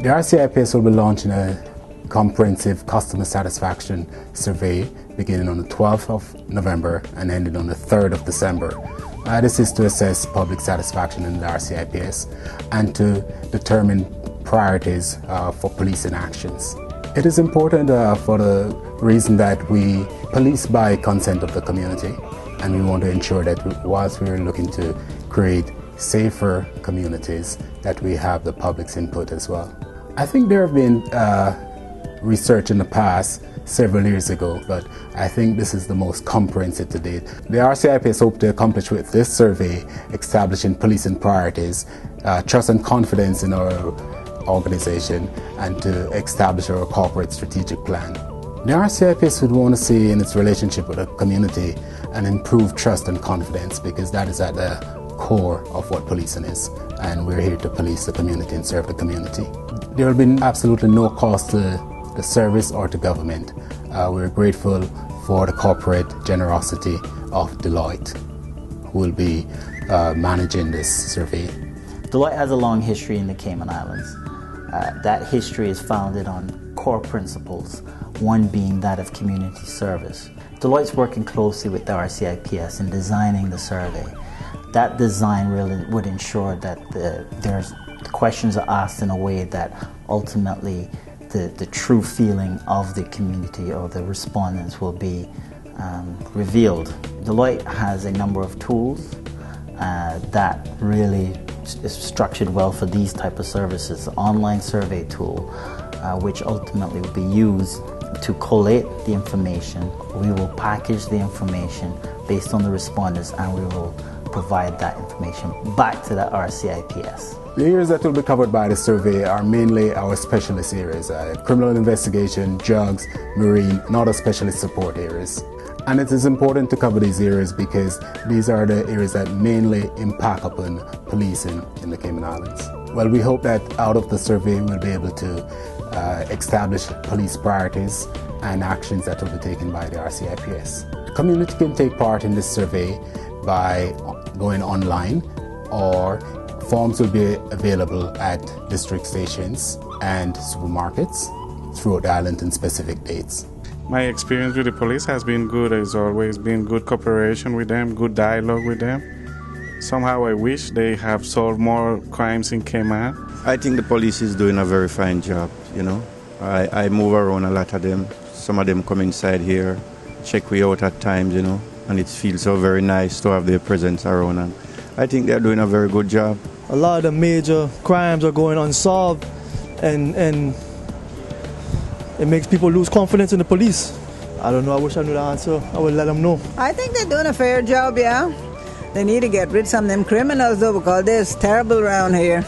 The RCIPS will be launching a comprehensive customer satisfaction survey beginning on the 12th of November and ending on the 3rd of December. This is to assess public satisfaction in the RCIPS and to determine priorities for policing actions. It is important for the reason that we police by consent of the community, and we want to ensure that whilst we are looking to create safer communities, that we have the public's input as well. I think there have been research in the past several years ago, but I think this is the most comprehensive to date. The RCIPS hope to accomplish with this survey establishing policing priorities, trust and confidence in our organization, and to establish our corporate strategic plan. The RCIPS would want to see in its relationship with the community an improved trust and confidence, because that is at the core of what policing is, and we're here to police the community and serve the community. There will be absolutely no cost to the service or to government. We're grateful for the corporate generosity of Deloitte, who will be managing this survey. Deloitte has a long history in the Cayman Islands. That history is founded on core principles, one being that of community service. Deloitte's working closely with the RCIPS in designing the survey. That design really would ensure that the questions are asked in a way that ultimately the true feeling of the community or the respondents will be revealed. Deloitte has a number of tools that really is structured well for these type of services. The online survey tool, which ultimately will be used to collate the information. We will package the information based on the respondents, and we will provide that information back to the RCIPS. The areas that will be covered by the survey are mainly our specialist areas, criminal investigation, drugs, marine, and other specialist support areas. And it is important to cover these areas because these are the areas that mainly impact upon policing in the Cayman Islands. Well, we hope that out of the survey we'll be able to establish police priorities and actions that will be taken by the RCIPS. The community can take part in this survey by going online, or forms will be available at district stations and supermarkets throughout the island on specific dates. My experience with the police has been good. There's always been good cooperation with them, good dialogue with them. Somehow I wish they have solved more crimes in Cayman. I think the police is doing a very fine job, you know. I move around a lot of them. Some of them come inside here, check me out at times, you know, and it feels so very nice to have their presence around. And I think they're doing a very good job. A lot of the major crimes are going unsolved, and it makes people lose confidence in the police. I don't know, I wish I knew the answer. I would let them know. I think they're doing a fair job, yeah. They need to get rid of some of them criminals though, because they're terrible around here.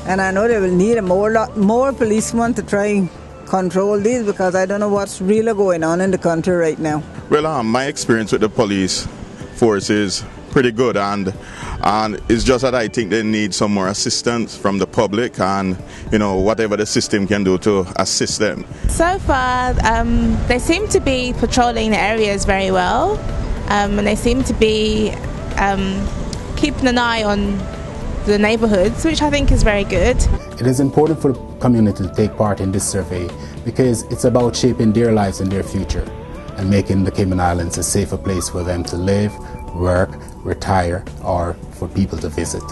And I know they will need more policemen to try and control these, because I don't know what's really going on in the country right now. Well, my experience with the police force is pretty good, and it's just that I think they need some more assistance from the public, and you know, whatever the system can do to assist them. So far, they seem to be patrolling the areas very well, and they seem to be keeping an eye on the neighborhoods, which I think is very good. It is important for the community to take part in this survey because it's about shaping their lives and their future and making the Cayman Islands a safer place for them to live, work, retire, or for people to visit.